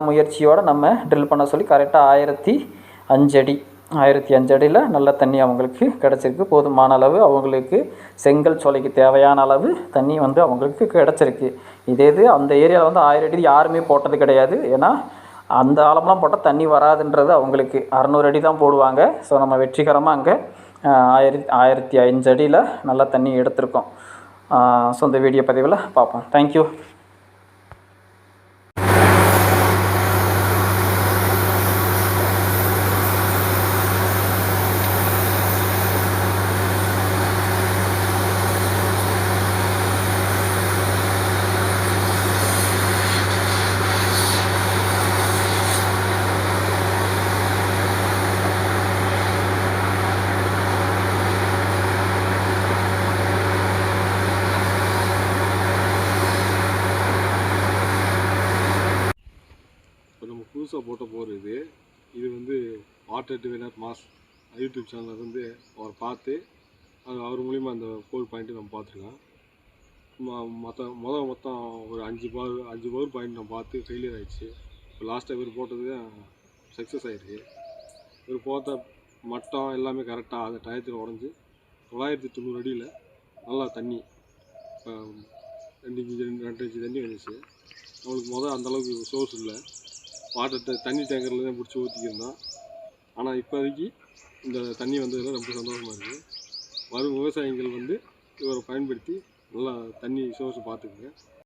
முயற்சியோடு நம்ம ட்ரில் பண்ண சொல்லி கரெக்டாக 1005 அடி 1005 அடியில் நல்ல தண்ணி அவங்களுக்கு கிடச்சிருக்கு. போதுமான அளவு அவங்களுக்கு செங்கல் சோலைக்கு தேவையான அளவு தண்ணி வந்து அவங்களுக்கு கிடச்சிருக்கு. இது அந்த ஏரியாவில் வந்து 1000 அடி யாருமே போட்டது கிடையாது. ஏன்னா அந்த ஆழம்லாம் போட்டால் தண்ணி வராதுன்றது அவங்களுக்கு 600 அடி தான் போடுவாங்க. ஸோ நம்ம வெற்றிகரமாக அங்கே 1005 அடியில் நல்லா தண்ணி எடுத்திருக்கோம். ஸோ இந்த வீடியோ பதிவில் பார்ப்போம். தேங்க்யூ. இப்போ நம்ம புதுசாக போட்ட போர் இது வந்து வாட்டர் டிவைனர் மாஸ் யூடியூப் சேனலில் வந்து அவரை பார்த்து அவர் மூலிமா அந்த போர் பாயிண்ட்டு நம்ம பார்த்துருக்கோம். மொத்தம் ஒரு 5 பவர் பாயிண்ட் நம்ம பார்த்து ஃபெயிலியர் ஆகிடுச்சு. இப்போ லாஸ்ட்டாக இவர் போட்டது சக்ஸஸ் ஆகிருக்கு. இவர் போட்ட மட்டம் எல்லாமே கரெக்டாக அந்த டயத்தில் உடஞ்சி 990 அடியில் நல்லா தண்ணி 2 இன்ச்சு தண்ணி வந்துச்சு. நம்மளுக்கு அந்தளவுக்கு சோர்ஸ் இல்லை. வாட்டர் தண்ணி டேங்கரில் தான் பிடிச்சி ஊற்றிக்கிருந்தோம். ஆனால் இப்போதைக்கு இந்த தண்ணி வந்ததில் ரொம்ப சந்தோஷமாக இருக்குது. வரும் விவசாயிகள் வந்து இவரை பயன்படுத்தி நல்லா தண்ணி சோர்ஸ் பார்த்துக்குங்க.